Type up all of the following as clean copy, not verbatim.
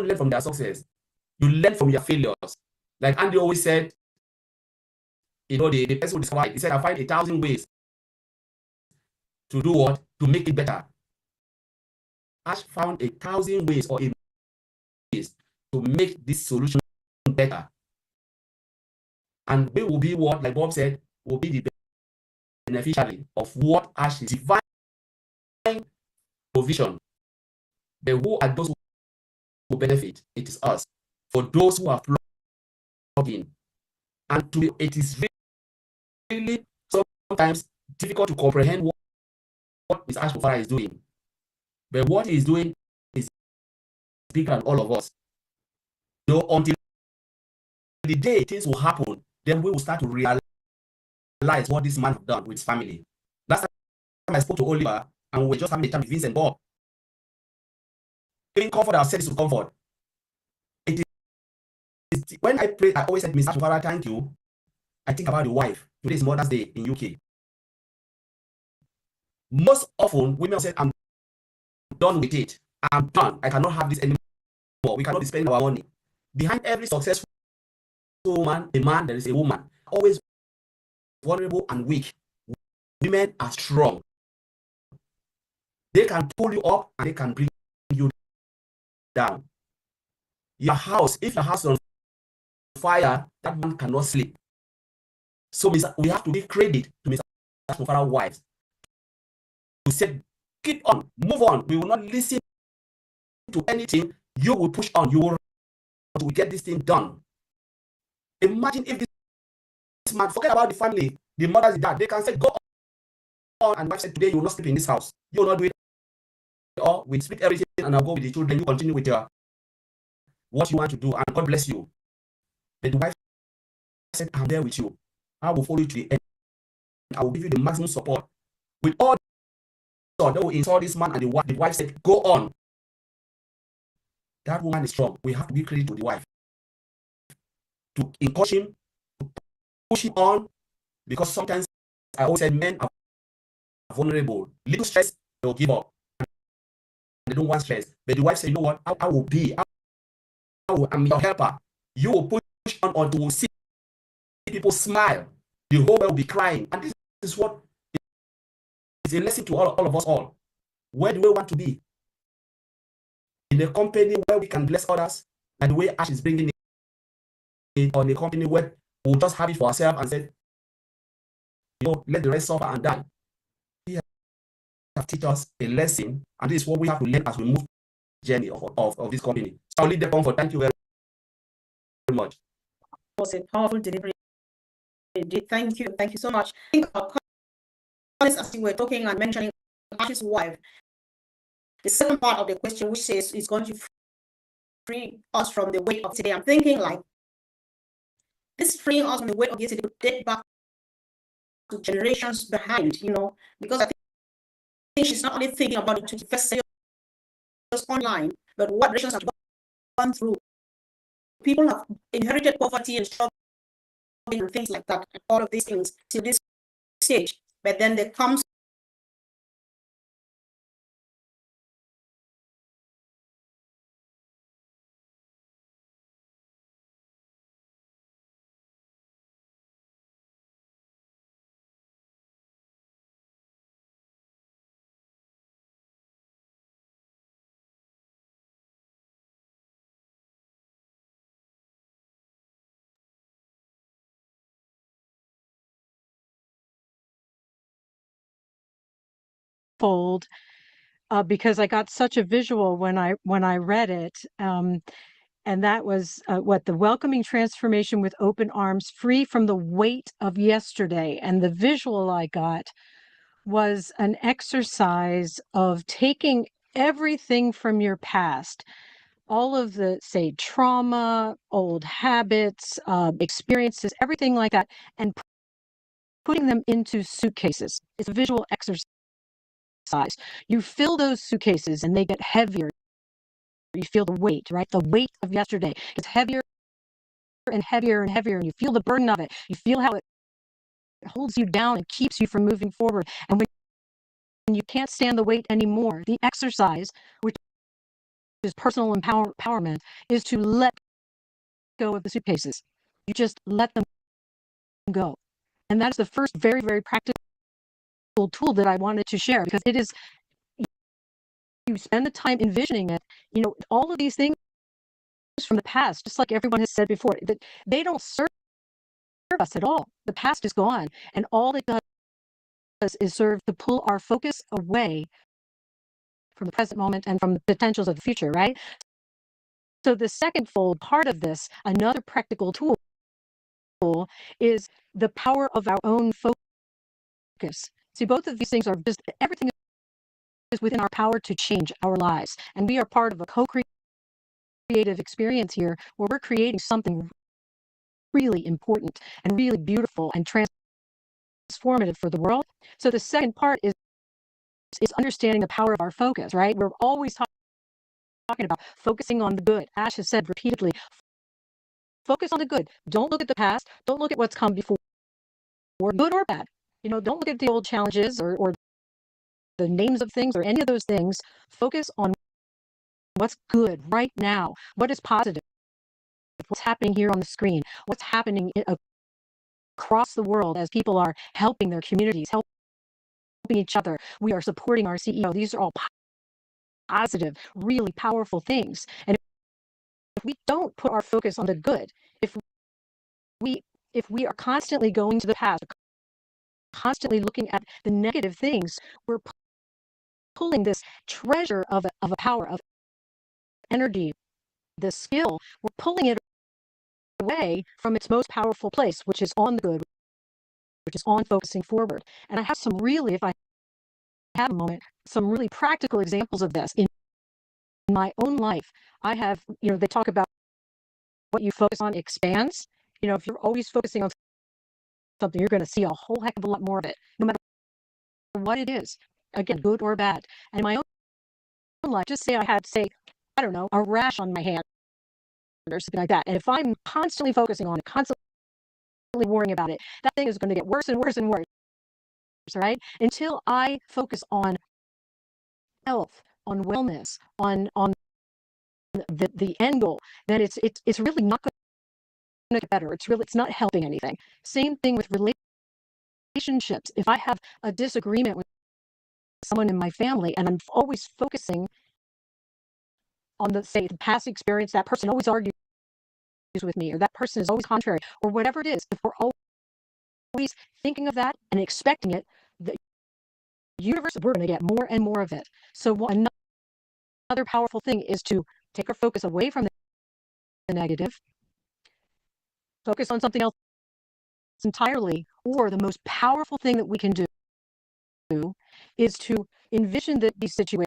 don't learn from their success. You learn from your failures. Like Andy always said, the person who discovered it, he said, I find 1,000 ways to do what? To make it better. Ash found 1,000 ways or ways to make this solution better. And we will be what, like Bob said, will be the beneficiary of what Ash is divine provision. But who are those who benefit? It is us. For those who are plugged in. And it is really sometimes difficult to comprehend what Mr. Ash Kufara is doing. But what he is doing is bigger than all of us. Until the day things will happen, then we will start to realize what this man has done with his family. Last time I spoke to Oliver, and we were just having a time with Vincent Bob. Giving comfort, I said this to comfort. When I pray, I always said, Mr. Kufara, thank you. I think about the wife. Today is Mother's Day in UK. Most often, women say, I'm done with it. I'm done. I cannot have this anymore. We cannot be spending our money. Behind every successful man, there is a woman. Always vulnerable and weak. Women are strong. They can pull you up and they can bring you down. Your house, if your house is on fire, that man cannot sleep. So we have to give credit to Mr. Kufara's wives. To say, keep on, move on. We will not listen to anything. You will push on. You will get this thing done. Imagine if this man, forget about the family, the mother, the dad, they can say, go on. And wife said, today you will not sleep in this house. You will not do it. Or we split everything and I'll go with the children. You continue with what you want to do. And God bless you. But the wife said, I'm there with you. I will follow you to the end. I will give you the maximum support. With all that will install this man, and the wife said, go on. That woman is strong. We have to give credit to the wife. To encourage him, to push him on. Because sometimes, I always said, men are vulnerable. Little stress, they will give up. They don't want stress. But the wife said, you know what? I will be. I'm your helper. You will push on until you see people smile. The whole world will be crying. And this is what is a lesson to all of us all. Where do we want to be? In a company where we can bless others, and the way Ash is bringing it, on a company where we'll just have it for ourselves and say, let the rest suffer and die. He has teach us a lesson, and this is what we have to learn as we move the journey of this company. So I'll leave the comfort. Thank you very much. It was a powerful delivery. Thank you so much. I think our colleagues, as we were talking and mentioning Ash's wife, the second part of the question, which says is going to free us from the weight of today. I'm thinking like this freeing us from the weight of yesterday to date back to generations behind, because I think she's not only thinking about the 21st century just online, but what generations have gone through. People have inherited poverty and struggle and things like that, and all of these things to this stage. But then there comes fold because I got such a visual when I read it. And that was the welcoming transformation with open arms, free from the weight of yesterday. And the visual I got was an exercise of taking everything from your past, all of the, say, trauma, old habits, experiences, everything like that, and putting them into suitcases. It's a visual exercise. You fill those suitcases and they get heavier. You feel the weight, right? The weight of yesterday gets heavier and heavier and heavier, and you feel the burden of it. You feel how it holds you down and keeps you from moving forward. And when you can't stand the weight anymore, the exercise, which is personal empowerment, is to let go of the suitcases. You just let them go. And that's the first very, very practical tool that I wanted to share, because it is, you spend the time envisioning it, all of these things from the past, just like everyone has said before, that they don't serve us at all. The past is gone, and all it does is serve to pull our focus away from the present moment and from the potentials of the future, right? So the second fold part of this, another practical tool, is the power of our own focus. See, both of these things are just, everything is within our power to change our lives. And we are part of a co-creative experience here, where we're creating something really important and really beautiful and transformative for the world. So the second part is understanding the power of our focus, right? We're always talking about focusing on the good. Ash has said repeatedly, focus on the good. Don't look at the past. Don't look at what's come before, good or bad. Don't look at the old challenges or the names of things or any of those things. Focus on what's good right now, what is positive, what's happening here on the screen, what's happening across the world as people are helping their communities, helping each other. We are supporting our CEO. These are all positive, really powerful things. And if we don't put our focus on the good, if we are constantly going to the past, constantly looking at the negative things, we're pulling this treasure of a power, of energy, the skill, we're pulling it away from its most powerful place, which is on the good, which is on focusing forward. And I have some really, if I have a moment, some really practical examples of this in my own life. I have, they talk about what you focus on expands. If you're always focusing on something, you're going to see a whole heck of a lot more of it, no matter what it is. Again, good or bad. And in my own life, just say I had, I don't know, a rash on my hand or something like that. And if I'm constantly focusing on it, constantly worrying about it, that thing is going to get worse and worse and worse, right? Until I focus on health, on wellness, on the end goal, then it's really not going to get better. It's not helping anything. Same thing with relationships. If I have a disagreement with someone in my family and I'm always focusing on the past experience, that person always argues with me, or that person is always contrary, or whatever it is, if we're always thinking of that and expecting it, the universe, we're going to get more and more of it. So another powerful thing is to take our focus away from the negative, focus on something else entirely, or the most powerful thing that we can do is to envision these situations.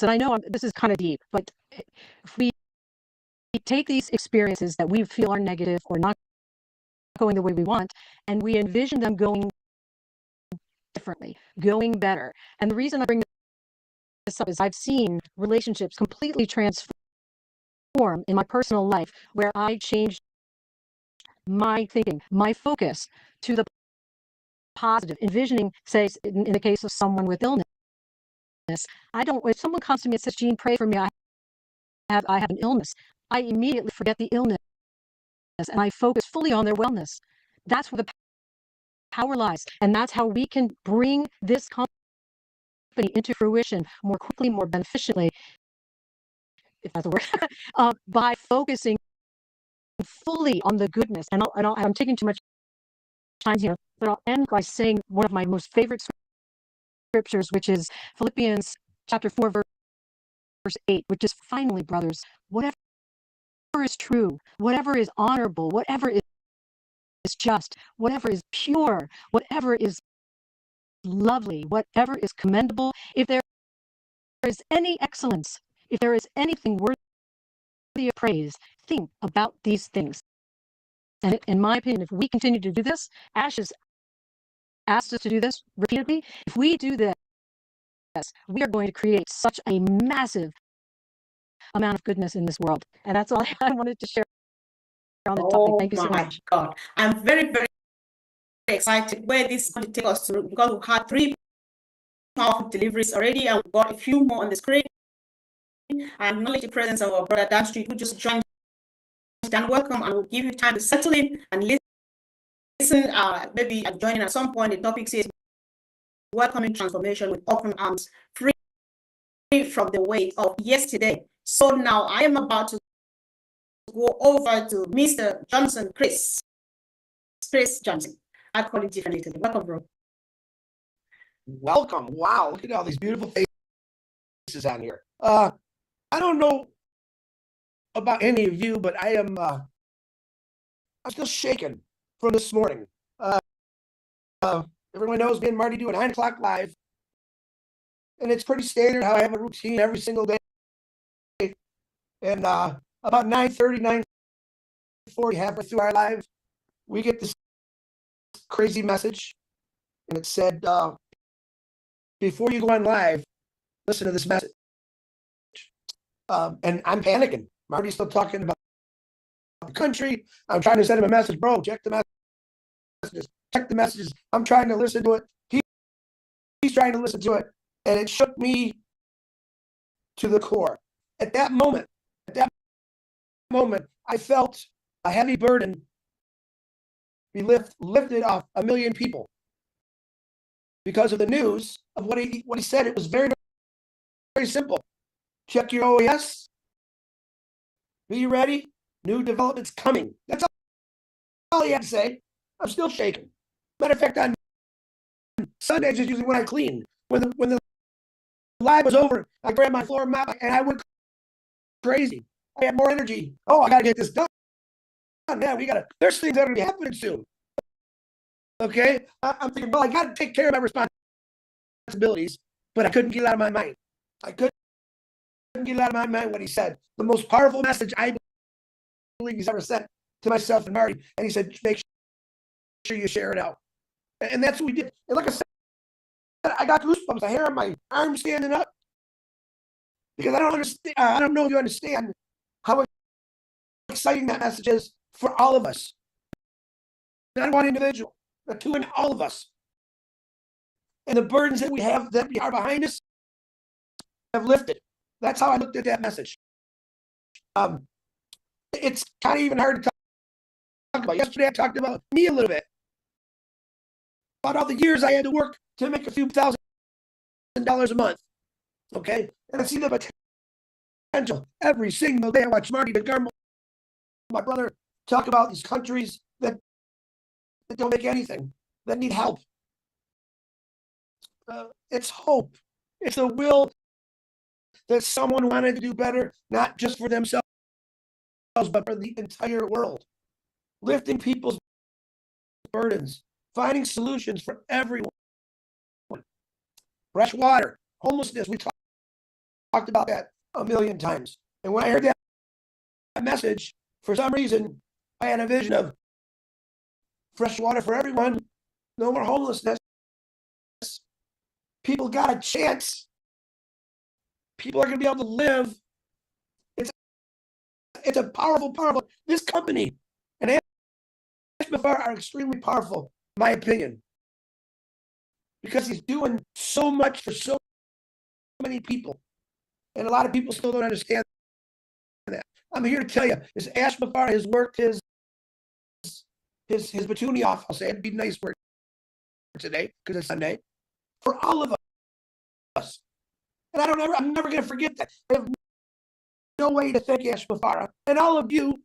And I know this is kind of deep, but if we take these experiences that we feel are negative or not going the way we want, and we envision them going differently, going better. And the reason I bring this up is I've seen relationships completely transform in my personal life, where I changed my thinking, my focus to the positive, envisioning, say, in the case of someone with illness, if someone comes to me and says, Jean, pray for me, I have an illness, I immediately forget the illness and I focus fully on their wellness. That's where the power lies. And that's how we can bring this company into fruition more quickly, more beneficially, if that's a word, by focusing fully on the goodness. And I'm taking too much time here, but I'll end by saying one of my most favorite scriptures, which is Philippians chapter 4, verse 8, which is, finally, brothers, whatever is true, whatever is honorable, whatever is just, whatever is pure, whatever is lovely, whatever is commendable, if there is any excellence, if there is anything worthy of praise, think about these things. And in my opinion, if we continue to do this, Ash has asked us to do this repeatedly. If we do this, we are going to create such a massive amount of goodness in this world. And that's all I wanted to share on the topic. Thank you so much. God, I'm very, very excited where this is going to take us to, because we've had 3 powerful deliveries already, and we've got a few more on the screen. I acknowledge the presence of our brother Dan Street, who just joined. Dan, welcome, and we'll give you time to settle in and listen. Maybe joining at some point. The topic says welcoming transformation with open arms, free from the weight of yesterday. So now I am about to go over to Mr. Johnson, Chris Johnson. I call it differently today. Welcome, bro. Welcome. Wow, look at all these beautiful faces on here. I don't know about any of you, but I'm still shaken from this morning. Everyone knows me and Marty do a 9 o'clock live, and it's pretty standard how I have a routine every single day. And about 9:30, 9:40, halfway through our live, we get this crazy message, and it said, before you go on live, listen to this message. And I'm panicking. Marty's still talking about the country. I'm trying to send him a message. Bro, check the messages. Check the messages. I'm trying to listen to it. He's trying to listen to it. And it shook me to the core. At that moment, I felt a heavy burden be lifted off a million people because of the news of what he said. It was very, very simple. Check your OES. Be ready. New developments coming. That's all he had to say. I'm still shaking. Matter of fact, on Sundays is usually when I clean. When the live was over, I grabbed my floor mop and I went crazy. I had more energy. Oh, I gotta get this done. Man, there's things that are gonna be happening soon. Okay? I'm thinking, well, I gotta take care of my responsibilities, but I couldn't get it out of my mind. I couldn't get it out of my mind what he said. The most powerful message I believe he's ever sent to myself and Marty. And he said, make sure you share it out. And that's what we did. And like I said, I got goosebumps. I hair on my arm standing up. Because I don't understand. I don't know if you understand how exciting that message is for all of us. Not one individual, but to all of us. And the burdens that we have that are behind us have lifted. That's how I looked at that message. It's kind of even hard to talk about. Yesterday I talked about me a little bit. About all the years I had to work to make a few $1,000 a month. Okay? And I see the potential every single day. I watch Marty DeGarmo, my brother, talk about these countries that don't make anything, that need help. It's hope. It's a will that someone wanted to do better, not just for themselves, but for the entire world. Lifting people's burdens, finding solutions for everyone. Fresh water, homelessness, we talked about that a million times. And when I heard that message, for some reason, I had a vision of fresh water for everyone, no more homelessness. People got a chance. People are going to be able to live. It's a powerful. This company and Ashmafar are extremely powerful, in my opinion, because he's doing so much for so many people, and a lot of people still don't understand that. I'm here to tell you, his Ashmafar has worked his Batuni off. I'll say it'd be a nice word today because it's Sunday for all of us. And I'm never going to forget that. I have no way to thank Ashmafara and all of you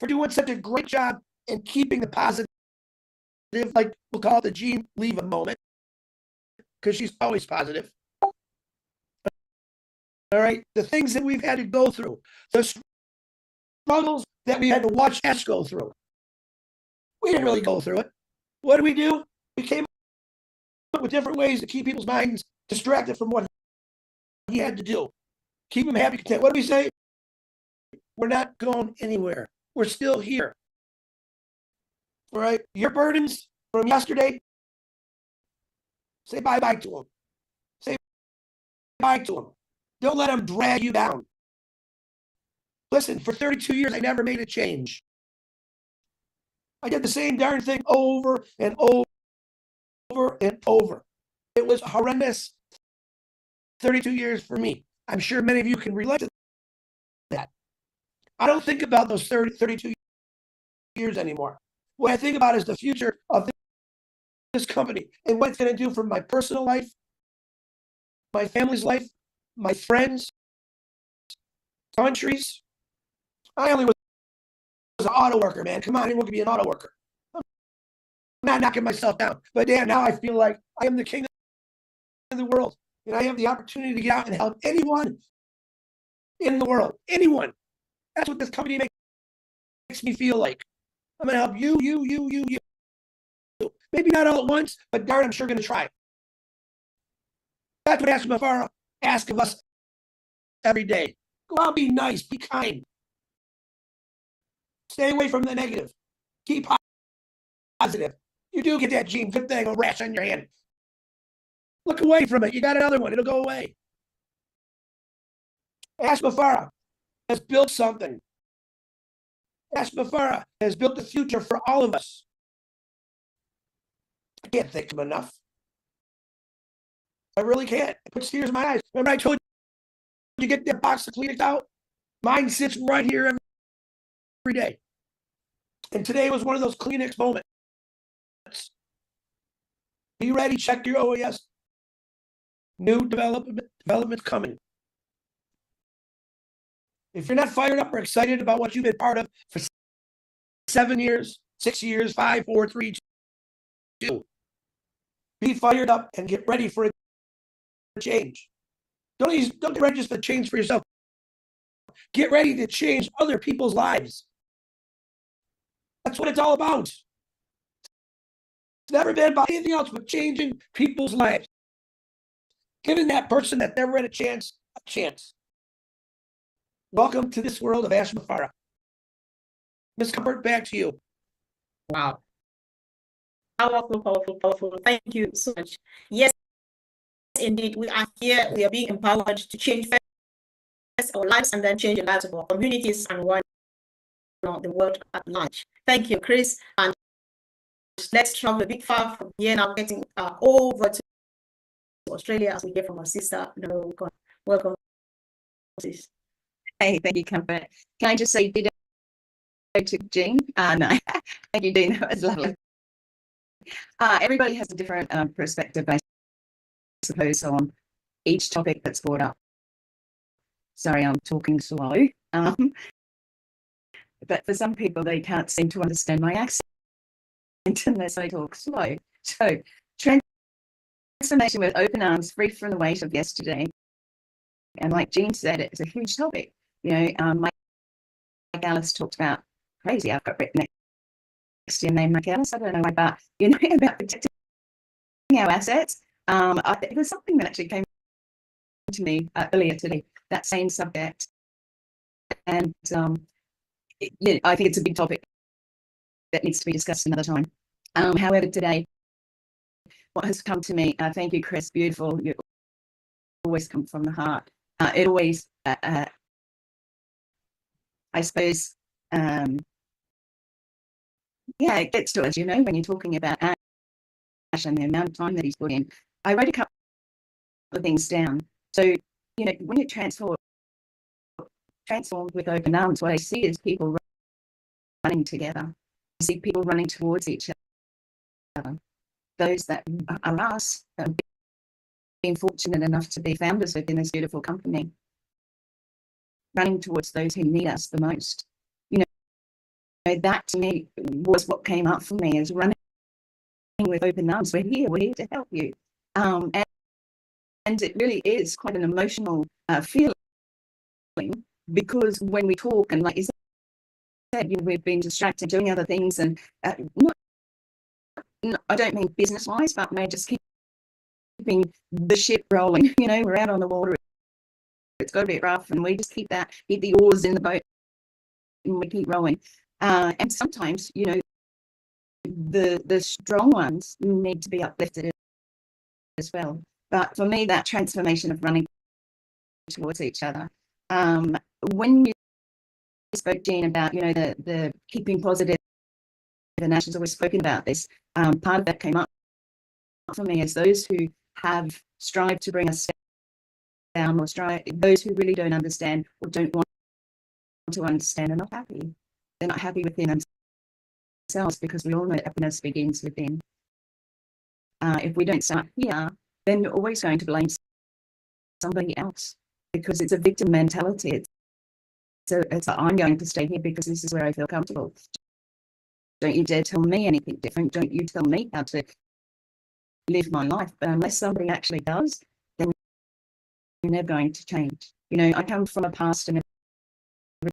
for doing such a great job in keeping the positive, like we'll call it the Jean Leva moment, because she's always positive. All right, the things that we've had to go through, the struggles that we had to watch Ash go through. We didn't really go through it. What do? We came up with different ways to keep people's minds distracted from what he had to do. Keep them happy, content. What do we say? We're not going anywhere. We're still here. All right? Your burdens from yesterday, say bye-bye to them. Say bye to them. Don't let them drag you down. Listen, for 32 years, I never made a change. I did the same darn thing over and over and over. It was horrendous 32 years for me. I'm sure many of you can relate to that. I don't think about those 32 years anymore. What I think about is the future of this company and what it's going to do for my personal life, my family's life, my friends, countries. I only was an auto worker, man. Come on, anyone can be an auto worker. I'm not knocking myself down, but damn, now I feel like I am the king of the world, and I have the opportunity to get out and help anyone in the world. Anyone. That's what this company makes me feel like. I'm going to help you. Maybe not all at once, but darn, I'm sure going to try. That's what Ask Mafara asks of us every day. Go out, be nice, be kind. Stay away from the negative. Keep positive. You do get that gene, good thing, a rash on your hand. Look away from it. You got another one. It'll go away. Ask Mafara has built something. Ask Mafara has built the future for all of us. I can't thank him enough. I really can't. It puts tears in my eyes. Remember I told you get that box of Kleenex out? Mine sits right here every day. And today was one of those Kleenex moments. Be ready. Check your OAS. New developments coming. If you're not fired up or excited about what you've been part of for 7 years, 6 years, 5, 4, 3, 2, be fired up and get ready for a change. Don't get ready just to change for yourself. Get ready to change other people's lives. That's what it's all about. It's never been about anything else but changing people's lives. Giving that person that never had a chance. Welcome to this world of Ash Mafara. Ms. Comfort, back to you. Wow. Powerful. Thank you so much. Yes, indeed, we are here. We are being empowered to change first our lives and then change the lives of our communities and the world at large. Thank you, Chris. And let's travel a bit far from here now, getting over to Australia as we hear from our sister. Welcome. Hey, thank you, Comfort. Can I just say ditto to Jean? No, thank you, Dean. That was lovely. Everybody has a different perspective, I suppose, on each topic that's brought up. Sorry, I'm talking slow. But for some people, they can't seem to understand my accent unless I talk slow. So, transformation with open arms, free from the weight of yesterday. And like Jean said, it's a huge topic. You know, Mike Alice talked about, crazy, I've got written next to your name, Mike Alice. I don't know about, about protecting our assets. It was something that actually came to me earlier today, that same subject. And I think it's a big topic that needs to be discussed another time. However, today, what has come to me, thank you, Chris, beautiful. You always come from the heart. It always, I suppose, it gets to us, when you're talking about Ash and the amount of time that he's put in. I wrote a couple of things down. So, when you transformed with open arms, what I see is people running together. I see people running towards each other. Those that are us, that have been fortunate enough to be founders within this beautiful company, running towards those who need us the most. That to me was what came up for me, as running with open arms. We're here to help you. And it really is quite an emotional feeling, because when we talk, and like you said, we've been distracted doing other things, and I don't mean business-wise, but we're just keeping the ship rolling. We're out on the water. It's got a bit rough, and we just keep the oars in the boat, and we keep rowing. And sometimes, the strong ones need to be uplifted as well. But for me, that transformation of running towards each other. When you spoke, Jean, about, the keeping positive, and Ash has always spoken about this, part of that came up for me as those who have strived to bring us down or strive. Those who really don't understand or don't want to understand are not happy. They're not happy within themselves, because we all know happiness begins within. If we don't start here, then we're always going to blame somebody else, because it's a victim mentality. It's I'm going to stay here because this is where I feel comfortable. Don't you dare tell me anything different. Don't you tell me how to live my life. But unless somebody actually does, then you're never going to change. You know, I come from a past and a